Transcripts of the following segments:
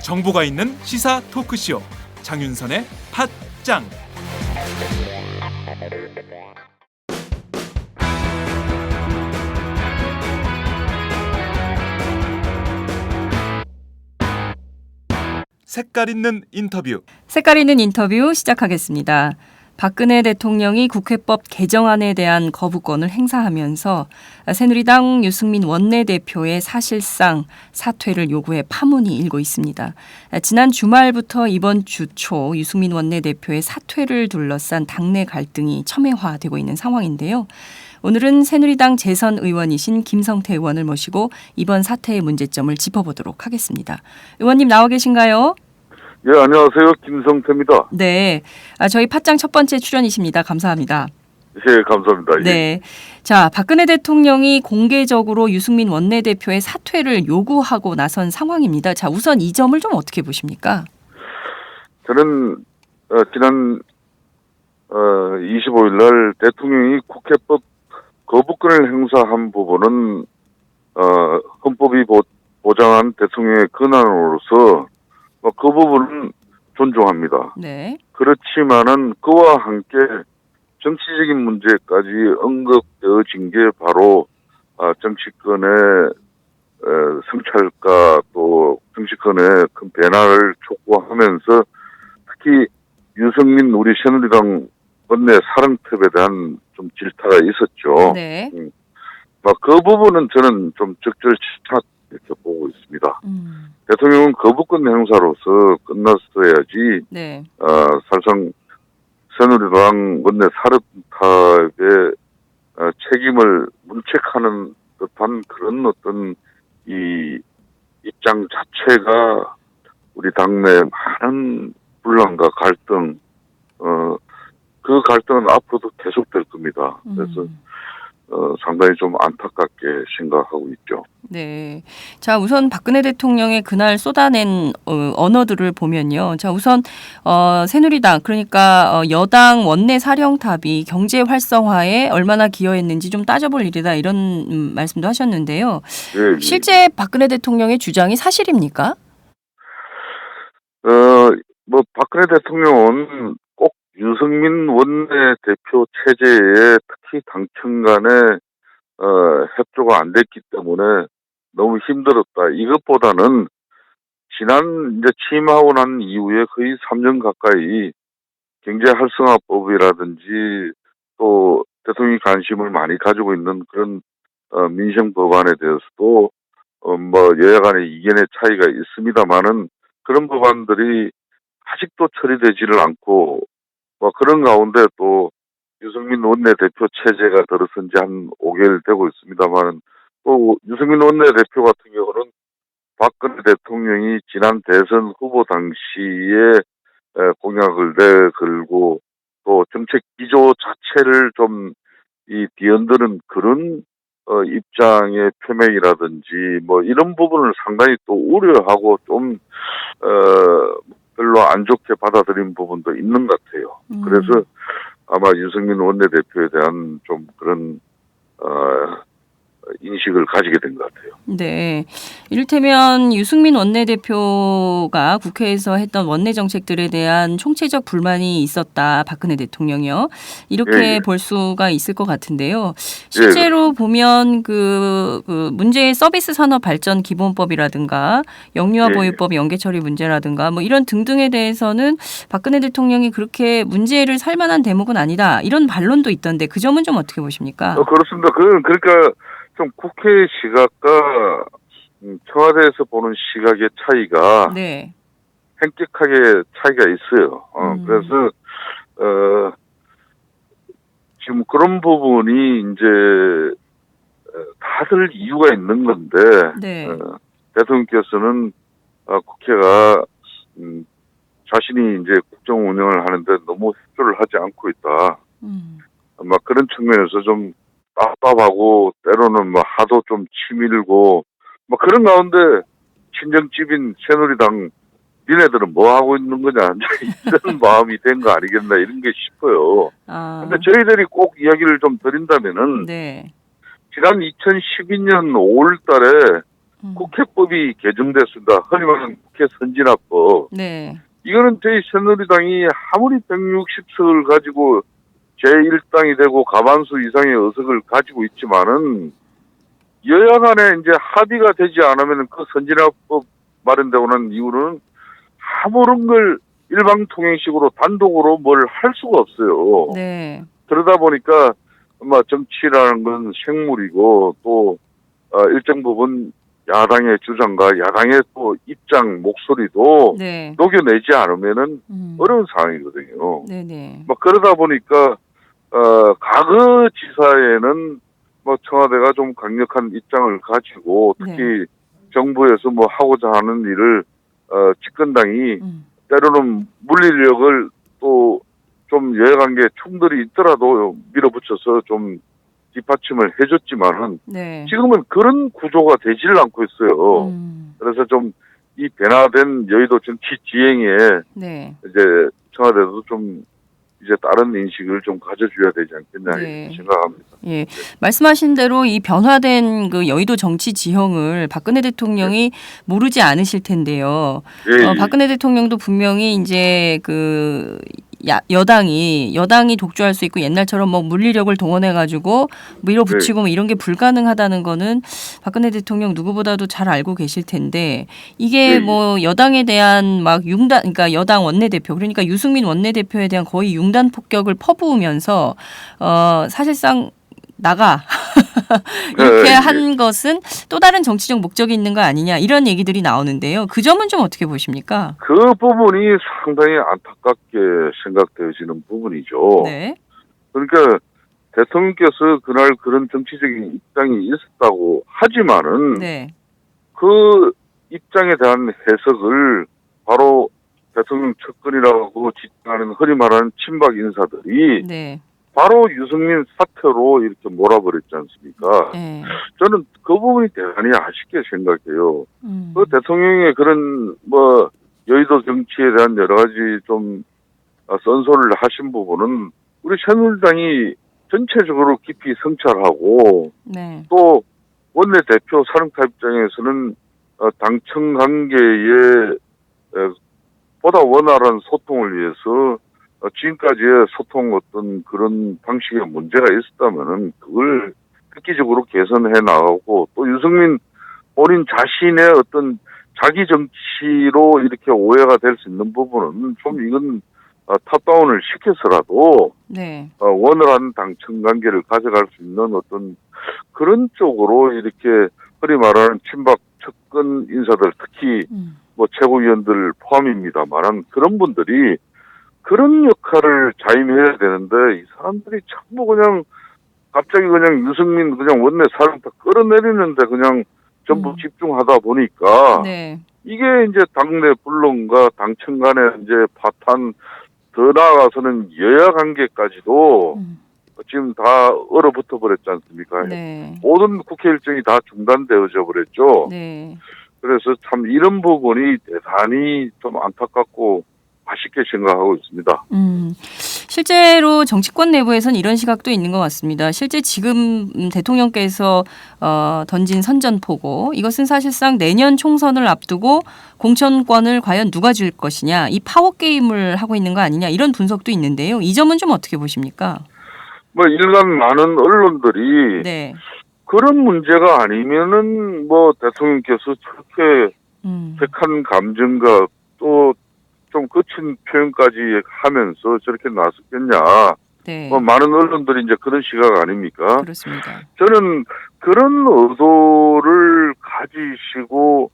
정보가 있는 시사 토크쇼 장윤선의 팟짱. 색깔 있는 인터뷰. 색깔 있는 인터뷰 시작하겠습니다. 박근혜 대통령이 국회법 개정안에 대한 거부권을 행사하면서 새누리당 유승민 원내대표의 사실상 사퇴를 요구해 파문이 일고 있습니다. 지난 주말부터 이번 주 초 유승민 원내대표의 사퇴를 둘러싼 당내 갈등이 첨예화되고 있는 상황인데요. 오늘은 새누리당 재선 의원이신 김성태 의원을 모시고 이번 사태의 문제점을 짚어보도록 하겠습니다. 의원님 나와 계신가요? 예, 안녕하세요. 김성태입니다. 네, 저희 팟짱 첫 번째 출연이십니다. 감사합니다. 예, 감사합니다. 예. 네, 자, 박근혜 대통령이 공개적으로 유승민 원내대표의 사퇴를 요구하고 나선 상황입니다. 자, 우선 이 점을 좀 어떻게 보십니까? 저는 지난 25일 날 대통령이 국회법 거부권을 행사한 부분은 헌법이 보장한 대통령의 권한으로서 그 부분은 존중합니다. 네. 그렇지만은 그와 함께 정치적인 문제까지 언급되어진 게 바로 정치권의 성찰과 또 정치권의 큰 변화를 촉구하면서 특히 유승민 우리 새누리당 원내 사령탑에 대한 좀 질타가 있었죠. 네. 그 부분은 저는 좀 적절치 이렇게 보고 있습니다. 대통령은 거부권 행사로서 끝났어야지. 네. 사실상 새누리당 원내 사령탑의 책임을 문책하는 듯한 그런 어떤 이 입장 자체가 우리 당내 많은 분란과 갈등, 그 갈등은 앞으로도 계속될 겁니다. 그래서 상당히 좀 안타깝게 생각하고 있죠. 네. 자, 우선 박근혜 대통령의 그날 쏟아낸 언어들을 보면요. 자, 우선 새누리당 그러니까 여당 원내 사령탑이 경제 활성화에 얼마나 기여했는지 좀 따져볼 일이다 이런 말씀도 하셨는데요. 예, 실제 박근혜 대통령의 주장이 사실입니까? 박근혜 대통령은 꼭 유승민 원내대표 체제에 특히 당청 간에 협조가 안 됐기 때문에 너무 힘들었다. 이것보다는 지난 이제 취임하고 난 이후에 거의 3년 가까이 경제 활성화법이라든지 또 대통령이 관심을 많이 가지고 있는 그런 민생 법안에 대해서도 여야 간의 이견의 차이가 있습니다만은 그런 법안들이 아직도 처리되지를 않고 그런 가운데 또 유승민 원내대표 체제가 들어선 지 한 5개월 되고 있습니다만 또 유승민 원내대표 같은 경우는 박근혜 대통령이 지난 대선 후보 당시에 공약을 내걸고 또 정책 기조 자체를 좀 뒤흔드는 그런 입장의 표명이라든지 이런 부분을 상당히 또 우려하고 좀 별로 안 좋게 받아들인 부분도 있는 것 같아요. 그래서 아마 유승민 원내대표에 대한 좀 그런 인식을 가지게 된 것 같아요. 네. 이를테면 유승민 원내대표가 국회에서 했던 원내 정책들에 대한 총체적 불만이 있었다. 박근혜 대통령이요. 이렇게 볼 수가 있을 것 같은데요. 실제로 보면 그 문제의 서비스 산업 발전 기본법이라든가 영유아 보유법 연계 처리 문제라든가 이런 등등에 대해서는 박근혜 대통령이 그렇게 문제를 살 만한 대목은 아니다. 이런 반론도 있던데 그 점은 좀 어떻게 보십니까? 그렇습니다. 그러니까 좀 국회 시각과 청와대에서 보는 시각의 차이가 네. 현격하게 차이가 있어요. 그래서 지금 그런 부분이 이제 다들 이유가 있는 건데 네. 대통령께서는 국회가 자신이 이제 국정 운영을 하는데 너무 협조를 하지 않고 있다. 그런 측면에서 좀 답답하고 때로는 하도 좀 치밀고 그런 가운데 친정집인 새누리당 니네들은 뭐 하고 있는 거냐 이런 마음이 된 거 아니겠나 이런 게 싶어요. 근데 저희들이 꼭 이야기를 좀 드린다면은 네. 지난 2012년 5월 달에 국회법이 개정됐습니다. 흔히 말하는 국회 선진화법. 네. 이거는 저희 새누리당이 아무리 160석을 가지고 제1당이 되고 과반수 이상의 의석을 가지고 있지만은 여야 간에 이제 합의가 되지 않으면 그 선진화법 마련되고 난 이후로는 아무런 걸 일방통행식으로 단독으로 뭘 할 수가 없어요. 네. 그러다 보니까 정치라는 건 생물이고 또 일정 부분 야당의 주장과 야당의 또 입장 목소리도 네. 녹여내지 않으면은 어려운 상황이거든요. 네네. 그러다 보니까 과거 지사에는 청와대가 좀 강력한 입장을 가지고 특히 정부에서 하고자 하는 일을 집권당이 때로는 물리력을 또 좀 여야관계 충돌이 있더라도 밀어붙여서 좀 뒷받침을 해줬지만은 네. 지금은 그런 구조가 되질 않고 있어요. 그래서 좀 이 변화된 여의도 정치 지행에 네. 이제 청와대도 좀 이제 다른 인식을 좀 가져줘야 되지 않겠냐 네. 이렇게 생각합니다. 예, 말씀하신 대로 이 변화된 그 여의도 정치 지형을 박근혜 대통령이 모르지 않으실 텐데요. 예, 박근혜 대통령도 분명히 이제 그 여당이 독주할 수 있고 옛날처럼 물리력을 동원해 가지고 밀어붙이고 이런 게 불가능하다는 거는 박근혜 대통령 누구보다도 잘 알고 계실 텐데 이게 여당에 대한 융단, 그러니까 여당 원내대표, 그러니까 유승민 원내대표에 대한 거의 융단 폭격을 퍼부으면서 사실상 나가 이렇게 한 것은 또 다른 정치적 목적이 있는 거 아니냐 이런 얘기들이 나오는데요. 그 점은 좀 어떻게 보십니까? 그 부분이 상당히 안타깝게 생각되어지는 부분이죠. 네. 그러니까 대통령께서 그날 그런 정치적인 입장이 있었다고 하지만은 네. 그 입장에 대한 해석을 바로 대통령 측근이라고 지칭하는 흔히 말하는 친박 인사들이 네. 바로 유승민 사퇴로 이렇게 몰아버렸지 않습니까? 네. 저는 그 부분이 대단히 아쉽게 생각해요. 그 대통령의 그런 여의도 정치에 대한 여러 가지 좀 선소를 하신 부분은 우리 새누리당이 전체적으로 깊이 성찰하고 네. 또 원내대표 사령탑 입장에서는 당청 관계에 보다 원활한 소통을 위해서 지금까지의 소통 어떤 그런 방식에 문제가 있었다면은 그걸 획기적으로 개선해 나가고 또 유승민 본인 자신의 어떤 자기 정치로 이렇게 오해가 될 수 있는 부분은 좀 이건 탑다운을 시켜서라도 네. 원활한 당청 관계를 가져갈 수 있는 어떤 그런 쪽으로 이렇게 흔히 말하는 친박 측근 인사들 특히 최고위원들 포함입니다만은 그런 분들이 그런 역할을 자임해야 되는데 이 사람들이 전부 그냥 갑자기 그냥 유승민 그냥 원내 사령탑 끌어내리는데 그냥 전부 집중하다 보니까 네. 이게 이제 당내 분론과 당청 간의 이제 파탄 더 나아가서는 여야 관계까지도 지금 다 얼어붙어 버렸지 않습니까? 네. 모든 국회 일정이 다 중단되어져 버렸죠. 네. 그래서 참 이런 부분이 대단히 좀 안타깝고 아쉽게 생각하고 있습니다. 실제로 정치권 내부에서는 이런 시각도 있는 것 같습니다. 실제 지금 대통령께서 던진 선전포고 이것은 사실상 내년 총선을 앞두고 공천권을 과연 누가 줄 것이냐 이 파워 게임을 하고 있는 거 아니냐 이런 분석도 있는데요. 이 점은 좀 어떻게 보십니까? 일간 많은 언론들이 네. 그런 문제가 아니면은 대통령께서 저렇게 격한 감정과 또 좀 거친 표현까지 하면서 저렇게 나섰겠냐. 네. 많은 언론들이 이제 그런 시각 아닙니까? 그렇습니다. 저는 그런 의도를 가지시고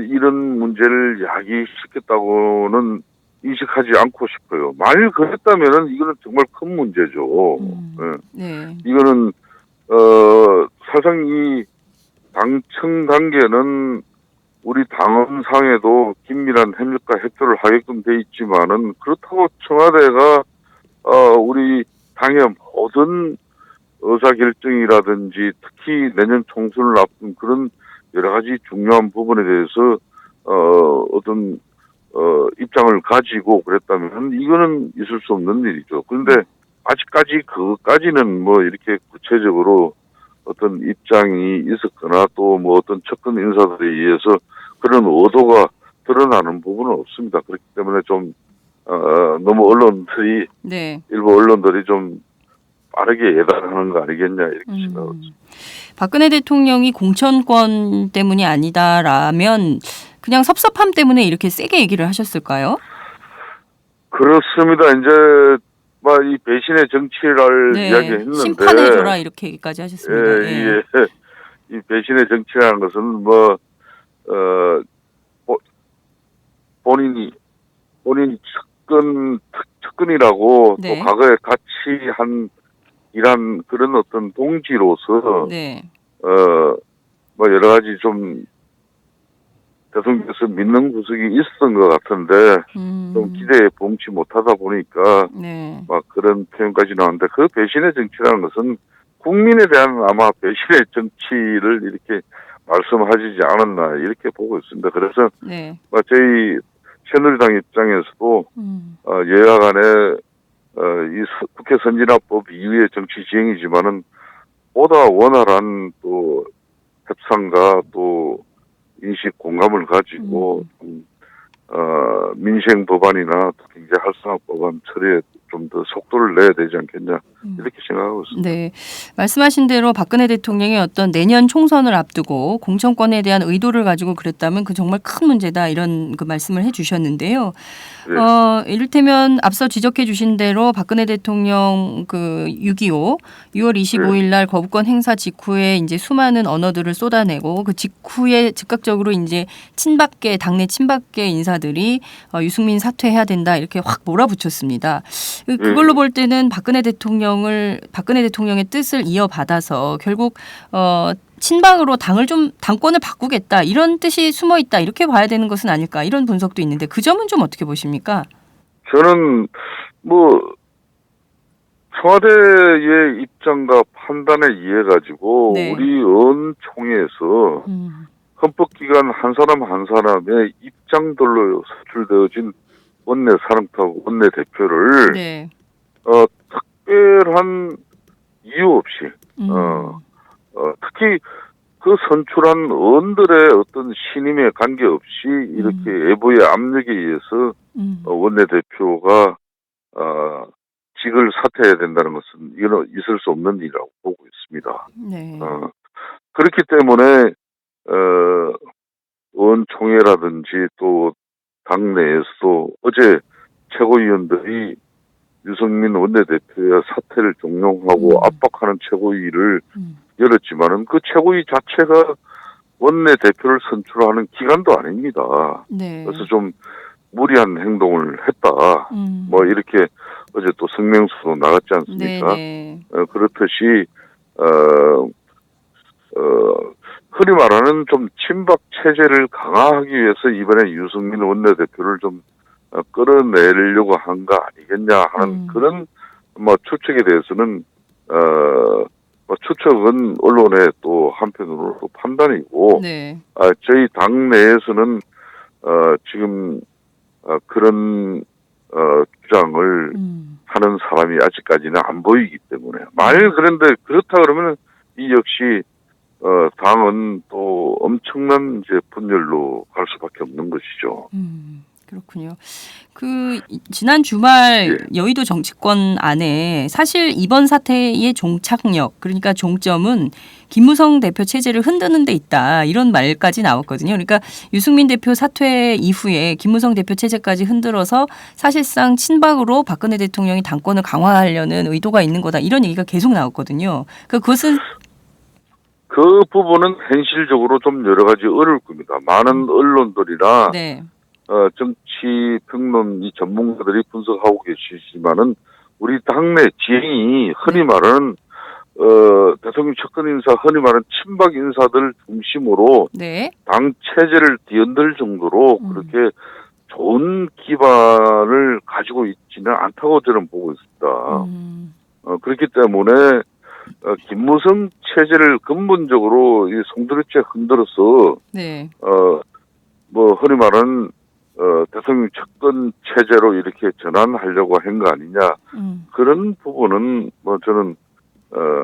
이런 문제를 야기시켰다고는 인식하지 않고 싶어요. 만일 그랬다면은 이거는 정말 큰 문제죠. 네. 이거는 사실상 이 당청 단계는 우리 당헌상에도 긴밀한 협력과 협조를 하게끔 돼 있지만은 그렇다고 청와대가 우리 당의 모든 의사결정이라든지 특히 내년 총선을 앞둔 그런 여러 가지 중요한 부분에 대해서 어떤 입장을 가지고 그랬다면 이거는 있을 수 없는 일이죠. 그런데 아직까지 그것까지는 뭐 이렇게 구체적으로 어떤 입장이 있었거나 또 뭐 어떤 측근 인사들에 의해서 그런 의도가 드러나는 부분은 없습니다. 그렇기 때문에 좀 너무 네. 일부 언론들이 좀 빠르게 예단하는 거 아니겠냐 이렇게 생각합니다. 박근혜 대통령이 공천권 때문이 아니다라면 그냥 섭섭함 때문에 이렇게 세게 얘기를 하셨을까요? 그렇습니다. 이제 막 이 배신의 정치를 네. 이야기했는데 심판해줘라 이렇게 얘기까지 하셨습니다. 예. 이 배신의 정치라는 것은 뭐 본인이 측근이라고 네. 또 과거에 같이 일한 그런 어떤 동지로서 네. 뭐 여러 가지 좀 대통령께서 믿는 구석이 있었던 것 같은데 좀 기대에 봄치 못하다 보니까 네. 막 그런 표현까지 나왔는데 그 배신의 정치라는 것은 국민에 대한 아마 배신의 정치를 이렇게 말씀하시지 않았나 이렇게 보고 있습니다. 그래서 네. 저희 새누리당 입장에서도 여야 간에 이 국회 선진화법 이후의 정치 지형이지만은 보다 원활한 또 협상과 또 인식 공감을 가지고 민생 법안이나 경제 활성화 법안 처리에 좀 더 속도를 내야 되지 않겠냐 이렇게 생각하고 있습니다. 네, 말씀하신 대로 박근혜 대통령이 어떤 내년 총선을 앞두고 공천권에 대한 의도를 가지고 그랬다면 그 정말 큰 문제다 이런 그 말씀을 해주셨는데요. 네. 이를테면 앞서 지적해 주신 대로 박근혜 대통령 그 6.25 6월 25일 날 거부권 행사 직후에 이제 수많은 언어들을 쏟아내고 그 직후에 즉각적으로 이제 당내 친박계 인사들이 유승민 사퇴해야 된다 이렇게 확 몰아붙였습니다. 그걸로 볼 때는 박근혜 대통령의 뜻을 이어받아서 결국 친박으로 당권을 바꾸겠다 이런 뜻이 숨어 있다 이렇게 봐야 되는 것은 아닐까 이런 분석도 있는데 그 점은 좀 어떻게 보십니까? 저는 뭐 청와대의 입장과 판단에 의해 가지고 네. 우리 의원총회에서 헌법기관 한 사람 한 사람의 입장들로 선출되어진 원내사령탑 원내대표를 네. 특별한 이유 없이 특히 그 선출한 의원들의 어떤 신임에 관계없이 이렇게 외부의 압력에 의해서 원내대표가 직을 사퇴해야 된다는 것은 이건 있을 수 없는 일이라고 보고 있습니다. 네. 그렇기 때문에 의원총회라든지 또 당내에서도 어제 최고위원들이 유승민 원내대표의 사퇴를 종용하고 압박하는 최고위를 열었지만은 그 최고위 자체가 원내대표를 선출하는 기관도 아닙니다. 네. 그래서 좀 무리한 행동을 했다. 뭐 이렇게 어제 또 성명서도 나갔지 않습니까? 네. 그렇듯이 흔히 말하는 좀 친박 체제를 강화하기 위해서 이번에 유승민 원내대표를 좀 끌어내려고 한 거 아니겠냐 하는 그런 뭐 추측에 대해서는 추측은 언론의 또 한편으로 또 판단이고 네. 저희 당 내에서는 지금 그런 주장을 하는 사람이 아직까지는 안 보이기 때문에 그런데 그렇다 그러면 이 역시 당은 또 엄청난 이제 분열로 갈 수밖에 없는 것이죠. 그렇군요. 지난 주말 여의도 정치권 안에 사실 이번 사태의 종착역 그러니까 종점은 김무성 대표 체제를 흔드는 데 있다 이런 말까지 나왔거든요. 그러니까 유승민 대표 사퇴 이후에 김무성 대표 체제까지 흔들어서 사실상 친박으로 박근혜 대통령이 당권을 강화하려는 의도가 있는 거다 이런 얘기가 계속 나왔거든요. 그것은 그 부분은 현실적으로 좀 여러 가지 어려울 겁니다. 많은 언론들이나 네. 정치 평론 이 전문가들이 분석하고 계시지만은 우리 당내 지형이 흔히 말하는 대통령 측근 인사 흔히 말하는 친박 인사들 중심으로 네. 당 체제를 뒤흔들 정도로 그렇게 좋은 기반을 가지고 있지는 않다고 저는 보고 있습니다. 그렇기 때문에 김무성 체제를 근본적으로 이 송두리째 흔들어서 네. 뭐 흔히 말하는 대통령 측근 체제로 이렇게 전환하려고 한 거 아니냐. 그런 부분은 뭐 저는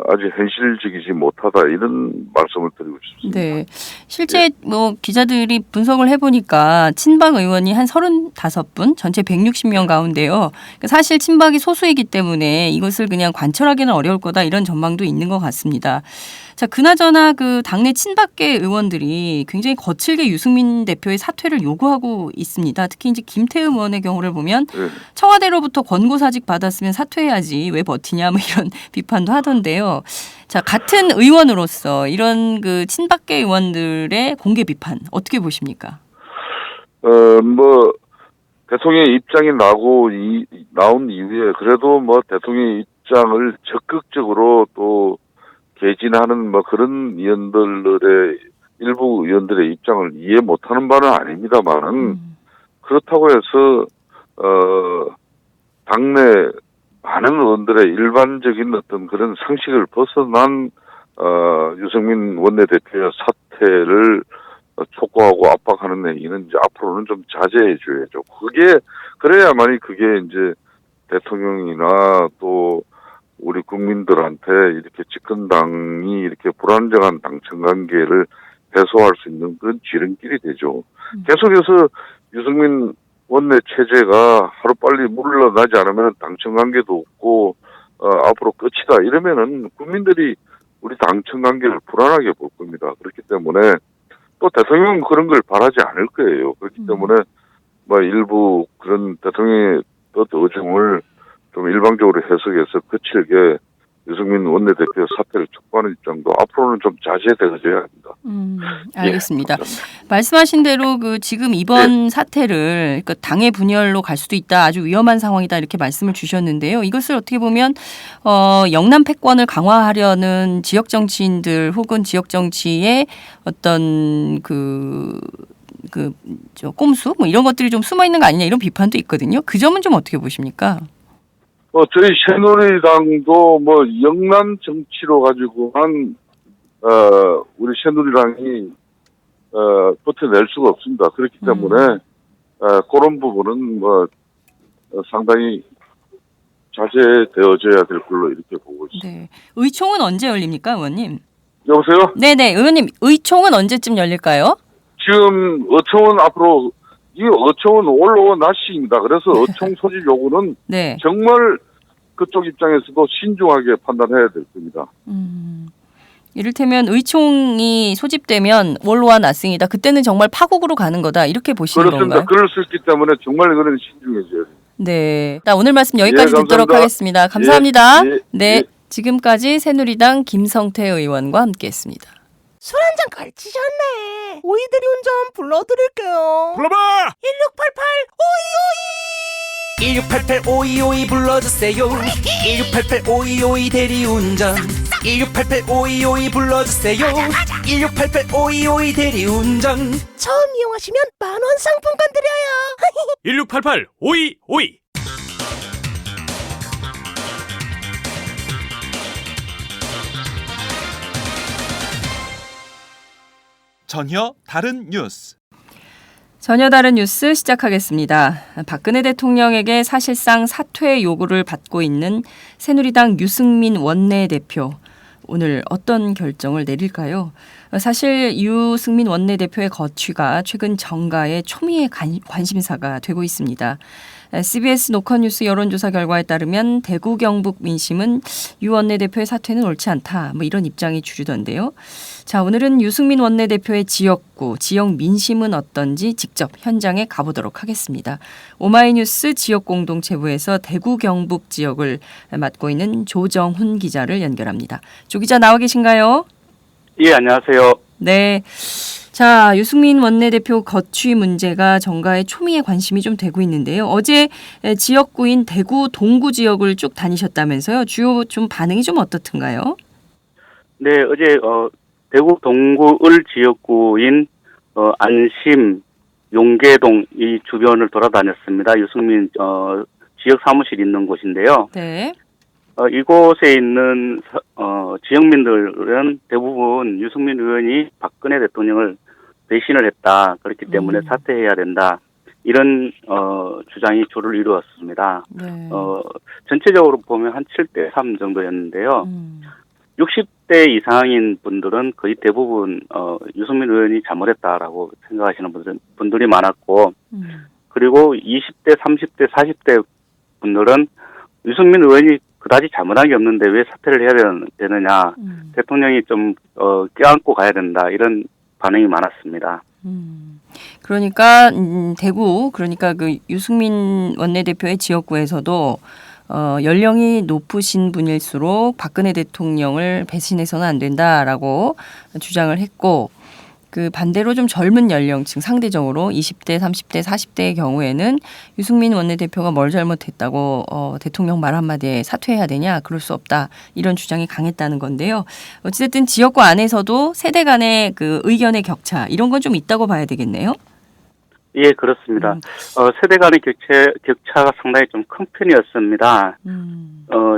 아주 현실적이지 못하다 이런 말씀을 드리고 싶습니다. 네. 실제 뭐 기자들이 분석을 해보니까 친박 의원이 한 35분, 전체 160명 가운데요. 그러니까 사실 친박이 소수이기 때문에 이것을 그냥 관철하기는 어려울 거다 이런 전망도 있는 것 같습니다. 자, 그나저나 그 당내 친박계 의원들이 굉장히 거칠게 유승민 대표의 사퇴를 요구하고 있습니다. 특히 이제 김태흠 의원의 경우를 보면 네. 청와대로부터 권고사직 받았으면 사퇴해야지 왜 버티냐 뭐 이런 비판도 하던데요. 자, 같은 의원으로서 이런 그 친박계 의원들의 공개 비판 어떻게 보십니까? 뭐 대통령의 입장이 나온 이후에 그래도 뭐 대통령의 입장을 적극적으로 또 개진하는 뭐 그런 의원들의 일부 의원들의 입장을 이해 못하는 바는 아닙니다만은 그렇다고 해서 당내 많은 의원들의 일반적인 어떤 그런 상식을 벗어난 유승민 원내대표의 사퇴를 촉구하고 압박하는 행위는 이제 앞으로는 좀 자제해 줘야죠. 그래야만이 그게 이제 대통령이나 또 우리 국민들한테 이렇게 집권당이 이렇게 불안정한 당청 관계를 해소할 수 있는 그런 지름길이 되죠. 계속해서 유승민 원내 체제가 하루빨리 물러나지 않으면 당청 관계도 없고 앞으로 끝이다 이러면은 국민들이 우리 당청 관계를 불안하게 볼 겁니다. 그렇기 때문에 또 대통령은 그런 걸 바라지 않을 거예요. 그렇기 때문에 뭐 일부 그런 대통령의 뜻 의중을 좀 일방적으로 해석해서 거칠게 유승민 원내대표의 사퇴를 촉구하는 입장도 앞으로는 좀 자제되어져야 합니다. 알겠습니다. 예, 말씀하신 대로 그 지금 이번 사태를 그 당의 분열로 갈 수도 있다. 아주 위험한 상황이다. 이렇게 말씀을 주셨는데요. 이것을 어떻게 보면 영남 패권을 강화하려는 지역 정치인들 혹은 지역 정치의 어떤 저 꼼수 뭐 이런 것들이 좀 숨어 있는 거 아니냐 이런 비판도 있거든요. 그 점은 좀 어떻게 보십니까? 저희 새누리당도 뭐 영남 정치로 가지고 우리 새누리당이 버텨낼 수가 없습니다. 그렇기 때문에 그런 부분은 뭐 상당히 자제되어져야 될 걸로 이렇게 보고 있습니다. 네. 의총은 언제 열립니까, 의원님? 여보세요? 네네, 의원님 의총은 언제쯤 열릴까요? 지금 어청은 앞으로 이 어청은 올라온 날씨입니다. 그래서 어청 소집 요구는 네. 정말 그쪽 입장에서도 신중하게 판단해야 될 겁니다. 이를테면 의총이 소집되면 원로와 나승이다. 그때는 정말 파국으로 가는 거다. 이렇게 보시는 그렇습니다. 건가요? 그럴 수 있기 때문에 정말 그런 신중해져야 됩니다. 네. 나 오늘 말씀 여기까지 예, 듣도록 감사합니다. 하겠습니다. 감사합니다. 예, 네. 예. 지금까지 새누리당 김성태 의원과 함께했습니다. 술 한 잔 걸치셨네. 오이대리 운전 불러드릴게요. 불러봐. 1688 오이오이 불러주세요. 1688 오이오이 대리운전 1688 오이오이 불러주세요. 1688 오이오이 대리운전 처음 이용하시면 만원 상품권 드려요. 1688 5252. 전혀 다른 뉴스. 전혀 다른 뉴스 시작하겠습니다. 박근혜 대통령에게 사실상 사퇴 요구를 받고 있는 새누리당 유승민 원내대표. 오늘 어떤 결정을 내릴까요? 사실 유승민 원내대표의 거취가 최근 정가의 초미의 관심사가 되고 있습니다. CBS 노컷뉴스 여론조사 결과에 따르면 대구 경북 민심은 유 원내대표의 사퇴는 옳지 않다. 뭐 이런 입장이 주류던데요. 자, 오늘은 유승민 원내대표의 지역구, 지역 민심은 어떤지 직접 현장에 가보도록 하겠습니다. 오마이뉴스 지역공동체부에서 대구 경북 지역을 맡고 있는 조정훈 기자를 연결합니다. 조 기자 나와 계신가요? 예, 안녕하세요. 네. 자, 유승민 원내대표 거취 문제가 정가의 초미의 관심이 좀 되고 있는데요. 어제 지역구인 대구 동구 지역을 쭉 다니셨다면서요. 주요 좀 반응이 좀 어떻든가요? 네, 어제 대구 동구 을 지역구인 안심, 용계동 이 주변을 돌아다녔습니다. 유승민 지역 사무실 있는 곳인데요. 네. 이곳에 있는 지역민들은 대부분 유승민 의원이 박근혜 대통령을 배신을 했다. 그렇기 때문에 사퇴해야 된다. 이런 주장이 조를 이루었습니다. 네. 전체적으로 보면 한 7대3 정도였는데요. 60대 이상인 분들은 거의 대부분 유승민 의원이 잘못했다라고 생각하시는 분들이 많았고, 그리고 20대, 30대, 40대 분들은 유승민 의원이 그다지 잘못한 게 없는데 왜 사퇴를 해야 되느냐, 대통령이 좀 껴안고 가야 된다, 이런 반응이 많았습니다. 그러니까 대구, 그러니까 그 유승민 원내대표의 지역구에서도 연령이 높으신 분일수록 박근혜 대통령을 배신해서는 안 된다라고 주장을 했고, 그 반대로 좀 젊은 연령층 상대적으로 20대, 30대, 40대의 경우에는 유승민 원내대표가 뭘 잘못했다고 대통령 말 한마디에 사퇴해야 되냐, 그럴 수 없다, 이런 주장이 강했다는 건데요. 어쨌든 지역구 안에서도 세대 간의 그 의견의 격차, 이런 건 좀 있다고 봐야 되겠네요. 예, 그렇습니다. 세대 간의 격차가 상당히 좀 큰 편이었습니다.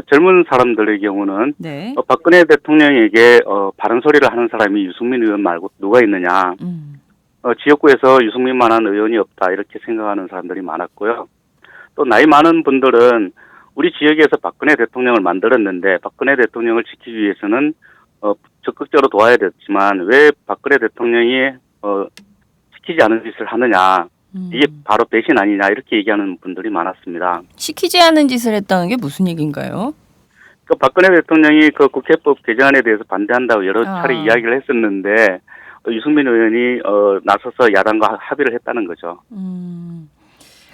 젊은 사람들의 경우는 네. 박근혜 대통령에게 바른 소리를 하는 사람이 유승민 의원 말고 누가 있느냐. 지역구에서 유승민만한 의원이 없다, 이렇게 생각하는 사람들이 많았고요. 또 나이 많은 분들은 우리 지역에서 박근혜 대통령을 만들었는데 박근혜 대통령을 지키기 위해서는 적극적으로 도와야 됐지만 왜 박근혜 대통령이 시키지 않은 짓을 하느냐, 이게 바로 배신 아니냐, 이렇게 얘기하는 분들이 많았습니다. 시키지 않은 짓을 했다는 게 무슨 얘기인가요? 그 박근혜 대통령이 그 국회법 개정안에 대해서 반대한다고 여러 차례 이야기를 했었는데 유승민 의원이 나서서 야당과 합의를 했다는 거죠.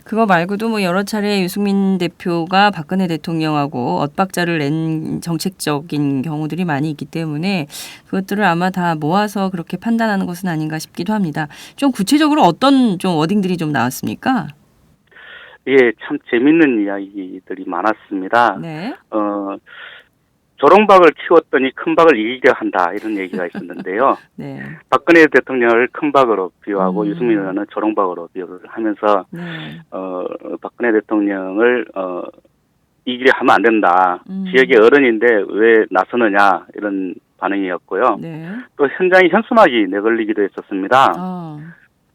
그거 말고도 뭐 여러 차례 유승민 대표가 박근혜 대통령하고 엇박자를 낸 정책적인 경우들이 많이 있기 때문에 그것들을 아마 다 모아서 그렇게 판단하는 것은 아닌가 싶기도 합니다. 좀 구체적으로 어떤 좀 워딩들이 좀 나왔습니까? 예, 참 재밌는 이야기들이 많았습니다. 네. 조롱박을 키웠더니 큰 박을 이기려 한다, 이런 얘기가 있었는데요. 네. 박근혜 대통령을 큰 박으로 비유하고 유승민 의원은 조롱박으로 비유를 하면서 네. 박근혜 대통령을 이기려 하면 안 된다. 지역의 어른인데 왜 나서느냐, 이런 반응이었고요. 네. 또 현장에 현수막이 내걸리기도 했었습니다.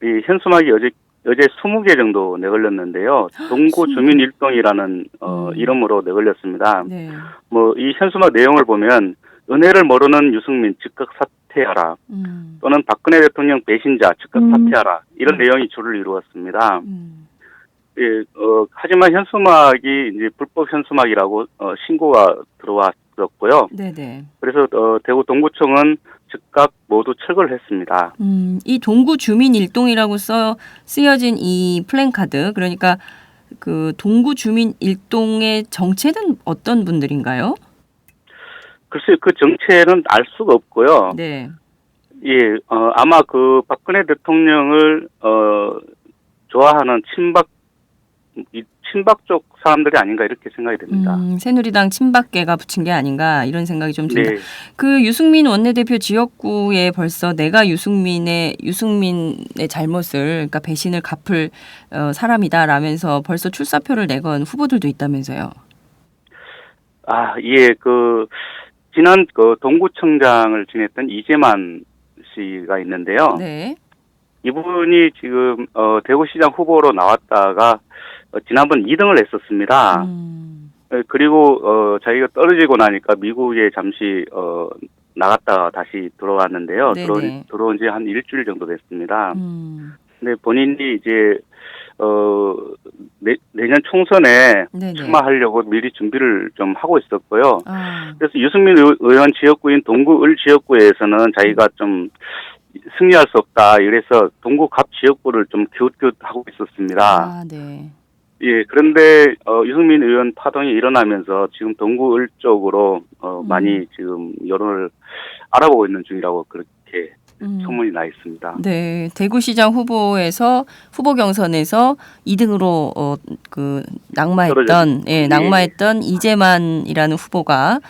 이 현수막이 어제 20개 정도 내걸렸는데요. 동구 주민 일동이라는 이름으로 내걸렸습니다. 네. 뭐 이 현수막 내용을 보면 은혜를 모르는 유승민 즉각 사퇴하라, 또는 박근혜 대통령 배신자 즉각 사퇴하라, 이런 내용이 주를 이루었습니다. 예, 하지만 현수막이 이제 불법 현수막이라고 신고가 들어왔었고요. 네네. 그래서 대구 동구청은 즉각 모두 철거를 했습니다. 이 동구 주민 일동이라고 쓰여진 이 플랜카드, 그러니까 그 동구 주민 일동의 정체는 어떤 분들인가요? 글쎄요, 그 정체는 알 수가 없고요. 네. 예, 아마 그 박근혜 대통령을 좋아하는 친박 쪽 사람들이 아닌가, 이렇게 생각이 됩니다. 새누리당 친박계가 붙인 게 아닌가, 이런 생각이 좀 듭니다. 네. 그 유승민 원내대표 지역구에 벌써 내가 유승민의 잘못을, 그러니까 배신을 갚을 사람이다라면서 벌써 출사표를 내건 후보들도 있다면서요. 아, 예, 지난 동구청장을 지냈던 이재만 씨가 있는데요. 네. 이분이 지금 대구시장 후보로 나왔다가 지난번 2등을 했었습니다. 그리고 자기가 떨어지고 나니까 미국에 잠시 나갔다가 다시 들어왔는데요. 들어온 지 한 일주일 정도 됐습니다. 근데 본인이 이제 내년 총선에 출마하려고 미리 준비를 좀 하고 있었고요. 그래서 유승민 의원 지역구인 동구 을 지역구에서는 자기가 좀 승리할 수 없다, 이래서 동구 갑 지역구를 좀 기웃기웃하고 있었습니다. 네. 예, 그런데 유승민 의원 파동이 일어나면서 지금 동구 을 쪽으로 많이 지금 여론을 알아보고 있는 중이라고 그렇게 소문이 나 있습니다. 네, 대구시장 후보 경선에서 2등으로 낙마했던 이재만이라는 후보가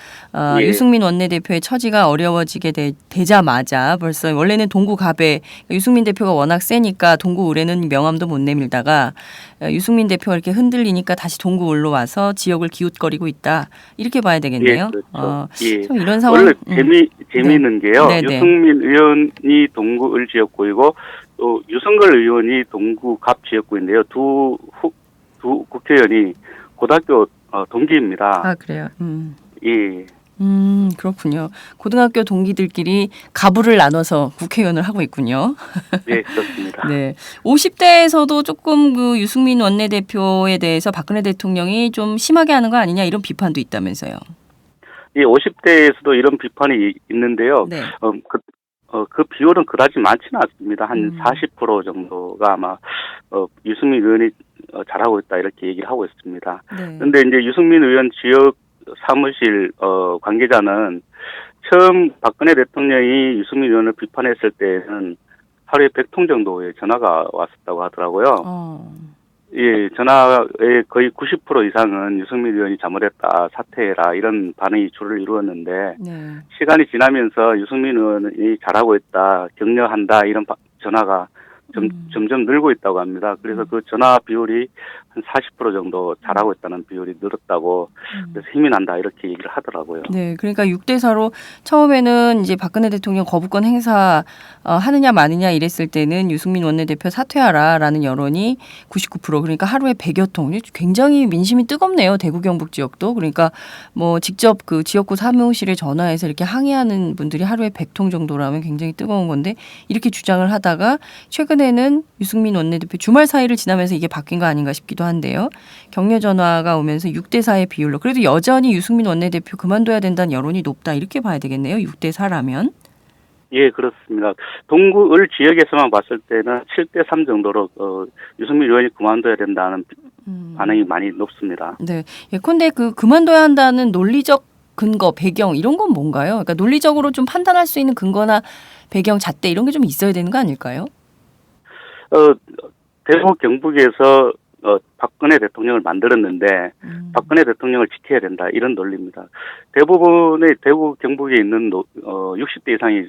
유승민 원내대표의 처지가 어려워지게 되자마자 벌써 원래는 동구 갑에 유승민 대표가 워낙 세니까 동구 을에는 명함도 못 내밀다가 유승민 대표가 이렇게 흔들리니까 다시 동구 을로 와서 지역을 기웃거리고 있다, 이렇게 봐야 되겠네요. 예, 그렇죠. 예. 참 이런 상황. 원래 재미있는 게요. 유승민 의원이 동구 을 지역구이고 또 유승걸 의원이 동구 갑 지역구인데요. 두 국회의원이 고등학교 동기입니다. 아, 그래요. 예. 그렇군요. 고등학교 동기들끼리 가부를 나눠서 국회의원을 하고 있군요. 네, 그렇습니다. 네. 50대에서도 조금 그 유승민 원내대표에 대해서 박근혜 대통령이 좀 심하게 하는 거 아니냐 이런 비판도 있다면서요. 예, 50대에서도 이런 비판이 있는데요. 네. 그 비율은 그다지 많지는 않습니다. 한 40% 정도가 아마 유승민 의원이 잘하고 있다 이렇게 얘기를 하고 있습니다. 네. 그런데 이제 유승민 의원 지역 사무실 관계자는 처음 박근혜 대통령이 유승민 의원을 비판했을 때는 하루에 100통 정도의 전화가 왔었다고 하더라고요. 예, 전화의 거의 90% 이상은 유승민 의원이 잘못했다, 사퇴해라 이런 반응이 주를 이루었는데 네. 시간이 지나면서 유승민 의원이 잘하고 있다, 격려한다 이런 전화가 점점 늘고 있다고 합니다. 그래서 그 전화 비율이 한 40% 정도 잘하고 있다는 비율이 늘었다고 그래서 힘이 난다 이렇게 얘기를 하더라고요. 네, 그러니까 6대4로 처음에는 이제 박근혜 대통령 거부권 행사 하느냐 마느냐 이랬을 때는 유승민 원내대표 사퇴하라라는 여론이 99%, 그러니까 하루에 100여 통. 굉장히 민심이 뜨겁네요. 대구 경북 지역도. 그러니까 뭐 직접 그 지역구 사무실에 전화해서 이렇게 항의하는 분들이 하루에 100통 정도라면 굉장히 뜨거운 건데 이렇게 주장을 하다가 최근에는 유승민 원내대표 주말 사이를 지나면서 이게 바뀐 거 아닌가 싶기도 한데요. 격려 전화가 오면서 6대4의 비율로 그래도 여전히 유승민 원내대표 그만둬야 된다는 여론이 높다 이렇게 봐야 되겠네요. 6대4라면. 예, 그렇습니다. 동구을 지역에서만 봤을 때는 7대3 정도로 유승민 의원이 그만둬야 된다는 반응이 많이 높습니다. 네, 예컨대 그만둬야 한다는 논리적 근거, 배경 이런 건 뭔가요? 그러니까 논리적으로 좀 판단할 수 있는 근거나 배경, 잣대 이런 게 좀 있어야 되는 거 아닐까요? 대구 경북에서 박근혜 대통령을 만들었는데 박근혜 대통령을 지켜야 된다 이런 논리입니다. 대부분의 대구 경북에 있는 60대 이상이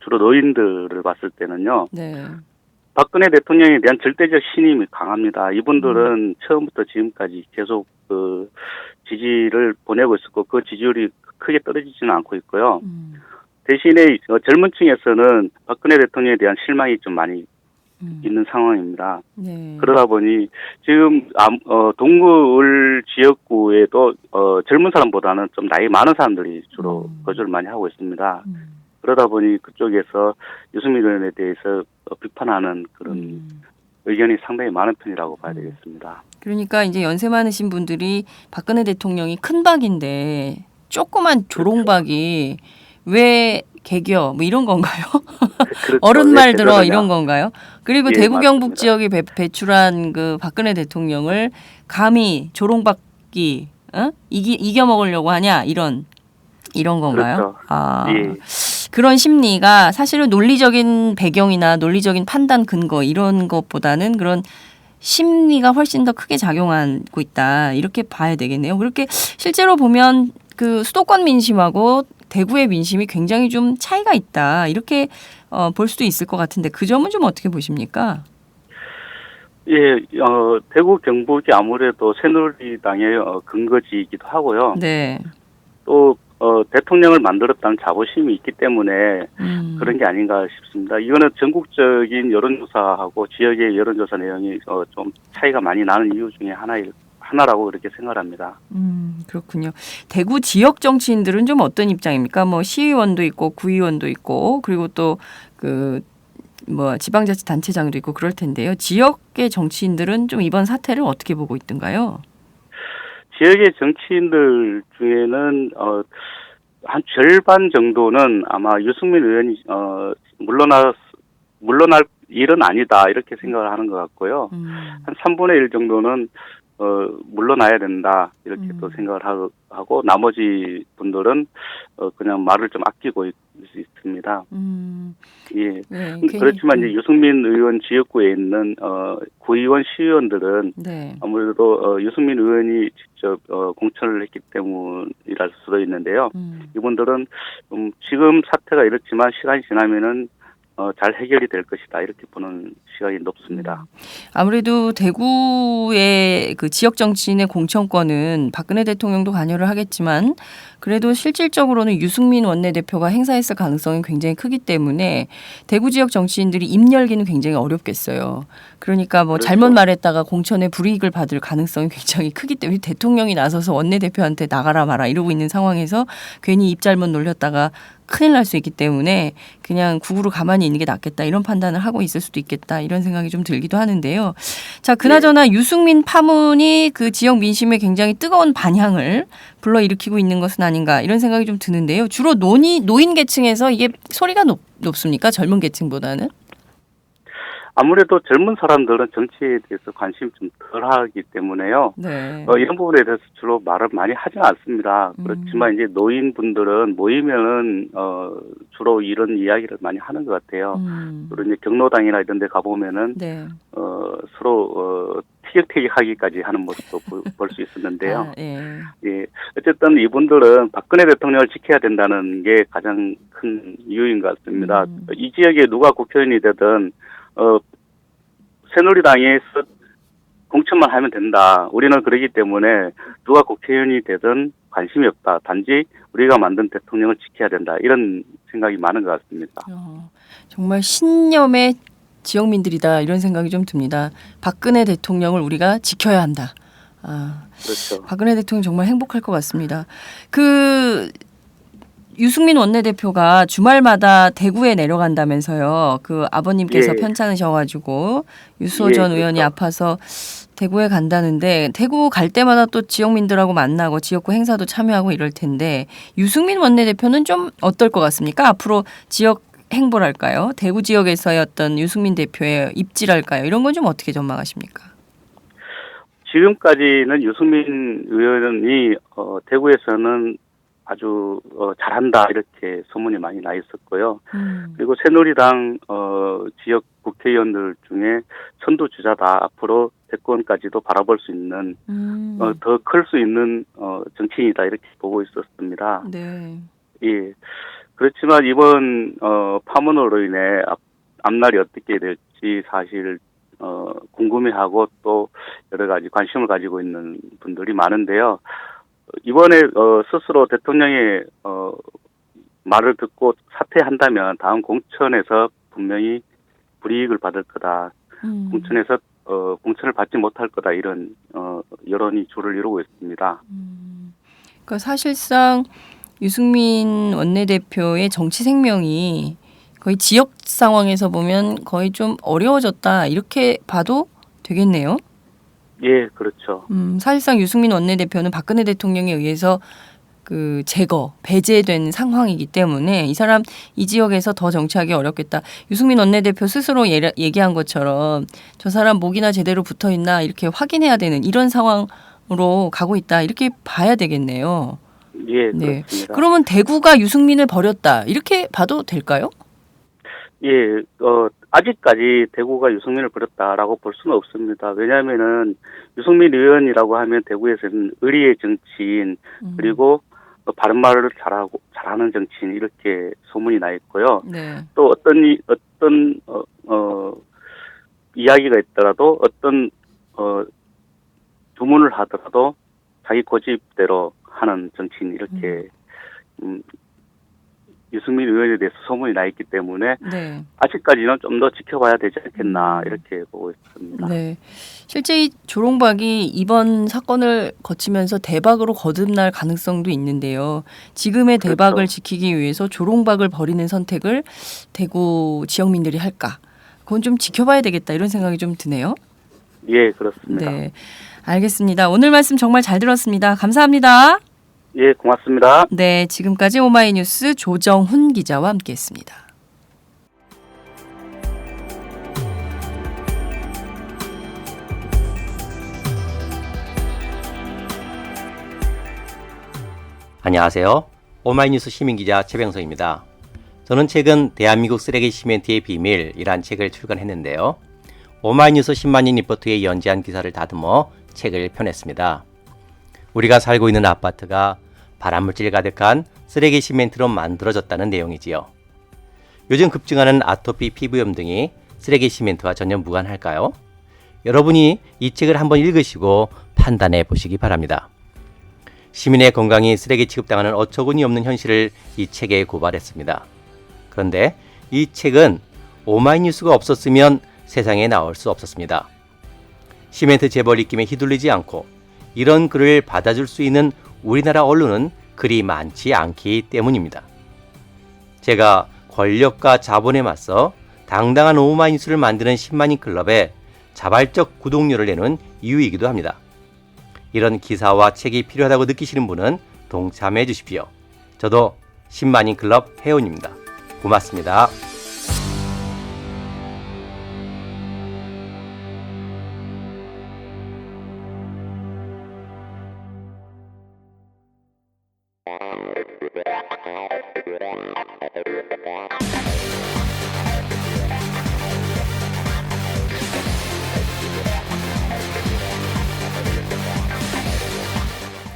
주로 노인들을 봤을 때는요. 네. 박근혜 대통령에 대한 절대적 신임이 강합니다. 이분들은 처음부터 지금까지 계속 그 지지를 보내고 있었고 그 지지율이 크게 떨어지지는 않고 있고요. 대신에 젊은 층에서는 박근혜 대통령에 대한 실망이 좀 많이 있는 상황입니다. 네. 그러다 보니 지금 동구을 지역구에도 젊은 사람보다는 좀 나이 많은 사람들이 주로 거주를 많이 하고 있습니다. 그러다 보니 그쪽에서 유승민 의원에 대해서 비판하는 그런 의견이 상당히 많은 편이라고 봐야 되겠습니다. 그러니까 이제 연세 많으신 분들이 박근혜 대통령이 큰 박인데 조그만 조롱박이 왜 개겨 뭐 이런 건가요? 그렇죠. 어른 말 들어 그러냐. 이런 건가요? 그리고 예, 대구 경북 맞습니다. 지역에 배출한 그 박근혜 대통령을 감히 조롱박기 이겨 먹으려고 하냐 이런 건가요? 그렇죠. 예. 그런 심리가 사실은 논리적인 배경이나 논리적인 판단 근거 이런 것보다는 그런 심리가 훨씬 더 크게 작용하고 있다 이렇게 봐야 되겠네요. 그렇게 실제로 보면 그 수도권 민심하고 대구의 민심이 굉장히 좀 차이가 있다 이렇게 볼 수도 있을 것 같은데 그 점은 좀 어떻게 보십니까? 예, 대구 경북이 아무래도 새누리당의 근거지이기도 하고요. 네. 또 대통령을 만들었다는 자부심이 있기 때문에 그런 게 아닌가 싶습니다. 이거는 전국적인 여론조사하고 지역의 여론조사 내용이 좀 차이가 많이 나는 이유 중에 하나라고 그렇게 생각합니다. 그렇군요. 대구 지역 정치인들은 좀 어떤 입장입니까? 뭐 시의원도 있고 구의원도 있고 그리고 또 지방자치단체장도 있고 그럴 텐데요. 지역의 정치인들은 좀 이번 사태를 어떻게 보고 있던가요? 지역의 정치인들 중에는 한 절반 정도는 아마 유승민 의원이 물러날 일은 아니다 이렇게 생각을 하는 것 같고요. 한 3분의 1 정도는 물러나야 된다 이렇게 또 생각을 하고 나머지 분들은 그냥 말을 좀 아끼고 있습니다. 예. 네, 그렇지만 이제 유승민 의원 지역구에 있는 구의원 시의원들은 네. 아무래도 유승민 의원이 직접 공천을 했기 때문이랄 수도 있는데요. 이분들은 지금 사태가 이렇지만 시간이 지나면은 잘 해결이 될 것이다 이렇게 보는 시각이 높습니다. 아무래도 대구의 그 지역 정치인의 공천권은 박근혜 대통령도 관여를 하겠지만 그래도 실질적으로는 유승민 원내대표가 행사했을 가능성이 굉장히 크기 때문에 대구 지역 정치인들이 입 열기는 굉장히 어렵겠어요. 그러니까 뭐 그렇죠. 잘못 말했다가 공천에 불이익을 받을 가능성이 굉장히 크기 때문에 대통령이 나서서 원내대표한테 나가라 마라 이러고 있는 상황에서 괜히 입 잘못 놀렸다가 큰일 날 수 있기 때문에 그냥 국으로 가만히 있는 게 낫겠다 이런 판단을 하고 있을 수도 있겠다 이런 생각이 좀 들기도 하는데요. 자, 그나저나 유승민 파문이 그 지역 민심에 굉장히 뜨거운 반향을 불러일으키고 있는 것은 아닌가 이런 생각이 좀 드는데요. 주로 노인 계층에서 이게 소리가 높습니까? 젊은 계층보다는? 아무래도 젊은 사람들은 정치에 대해서 관심이 좀 덜하기 때문에요. 네. 이런 부분에 대해서 주로 말을 많이 하지는 않습니다. 그렇지만 이제 노인분들은 모이면은 주로 이런 이야기를 많이 하는 것 같아요. 그리고 이제 경로당이나 이런 데 가보면은 네. 서로 티격태격하기까지 하는 모습도 볼 수 있었는데요. 아, 예. 예, 어쨌든 이분들은 박근혜 대통령을 지켜야 된다는 게 가장 큰 이유인 것 같습니다. 이 지역에 누가 국회의원이 되든 새누리당에서 공천만 하면 된다. 우리는 그러기 때문에 누가 국회의원이 되든 관심이 없다. 단지 우리가 만든 대통령을 지켜야 된다. 이런 생각이 많은 것 같습니다. 정말 신념의 지역민들이다 이런 생각이 좀 듭니다. 박근혜 대통령을 우리가 지켜야 한다. 그렇죠. 박근혜 대통령 정말 행복할 것 같습니다. 그 유승민 원내대표가 주말마다 대구에 내려간다면서요. 그 아버님께서 예. 편찮으셔가지고 유수호 전 그렇죠. 의원이 아파서 대구에 간다는데 대구 갈 때마다 또 지역민들하고 만나고 지역구 행사도 참여하고 이럴 텐데 유승민 원내대표는 좀 어떨 것 같습니까? 앞으로 지역 행보랄까요? 대구 지역에서의 어떤 유승민 대표의 입지랄까요? 이런 건 좀 어떻게 전망하십니까? 지금까지는 유승민 의원이 대구에서는 아주 잘한다 이렇게 소문이 많이 나 있었고요. 그리고 새누리당 지역 국회의원들 중에 선두주자다. 앞으로 대권까지도 바라볼 수 있는 더 클 수 있는 정치인이다 이렇게 보고 있었습니다. 네. 예. 그렇지만 이번 파문으로 인해 앞날이 어떻게 될지 사실 궁금해하고 또 여러 가지 관심을 가지고 있는 분들이 많은데요. 이번에 스스로 대통령의 말을 듣고 사퇴한다면 다음 공천에서 분명히 불이익을 받을 거다. 공천에서 공천을 받지 못할 거다. 이런 여론이 주를 이루고 있습니다. 그러니까 사실상 유승민 원내대표의 정치 생명이 거의 지역 상황에서 보면 거의 좀 어려워졌다 이렇게 봐도 되겠네요. 예, 그렇죠. 사실상 유승민 원내대표는 박근혜 대통령에 의해서 그 배제된 상황이기 때문에 이 사람 이 지역에서 더 정치하기 어렵겠다. 유승민 원내대표 스스로 얘기한 것처럼 저 사람 목이나 제대로 붙어 있나 이렇게 확인해야 되는 이런 상황으로 가고 있다. 이렇게 봐야 되겠네요. 예, 네. 그렇습니다. 그러면 대구가 유승민을 버렸다. 이렇게 봐도 될까요? 예, 아직까지 대구가 유승민을 버렸다라고 볼 수는 없습니다. 왜냐하면은 유승민 의원이라고 하면 대구에서는 의리의 정치인 그리고 바른말을 잘하는 정치인 이렇게 소문이 나 있고요. 네. 또 어떤 이야기가 있더라도 어떤 주문을 하더라도 자기 고집대로 하는 정치인 이렇게 유승민 의원에 대해서 소문이 나 있기 때문에 네. 아직까지는 좀 더 지켜봐야 되지 않겠나 이렇게 보고 있습니다. 네. 실제 이 조롱박이 이번 사건을 거치면서 대박으로 거듭날 가능성도 있는데요. 지금의 대박을 그렇죠. 지키기 위해서 조롱박을 벌이는 선택을 대구 지역민들이 할까? 그건 좀 지켜봐야 되겠다 이런 생각이 좀 드네요. 예, 그렇습니다. 네. 알겠습니다. 오늘 말씀 정말 잘 들었습니다. 감사합니다. 예, 고맙습니다. 네, 지금까지 오마이뉴스 조정훈 기자와 함께했습니다. 안녕하세요. 오마이뉴스 시민기자 최병석입니다. 저는 최근 대한민국 쓰레기 시멘트의 비밀이란 책을 출간했는데요. 오마이뉴스 10만인 리포트에 연재한 기사를 다듬어 책을 펴냈습니다. 우리가 살고 있는 아파트가 발암물질 가득한 쓰레기 시멘트로 만들어졌다는 내용이지요. 요즘 급증하는 아토피 피부염 등이 쓰레기 시멘트와 전혀 무관할까요? 여러분이 이 책을 한번 읽으시고 판단해 보시기 바랍니다. 시민의 건강이 쓰레기 취급당하는 어처구니 없는 현실을 이 책에 고발했습니다. 그런데 이 책은 오마이뉴스가 없었으면 세상에 나올 수 없었습니다. 시멘트 재벌 입김에 휘둘리지 않고 이런 글을 받아줄 수 있는 우리나라 언론은 그리 많지 않기 때문입니다. 제가 권력과 자본에 맞서 당당한 오마이뉴스를 만드는 10만인 클럽에 자발적 구독료를 내는 이유이기도 합니다. 이런 기사와 책이 필요하다고 느끼시는 분은 동참해 주십시오. 저도 10만인 클럽 회원입니다. 고맙습니다.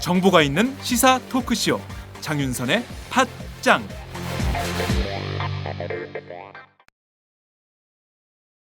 정보가 있는 시사 토크쇼 장윤선의 팟짱.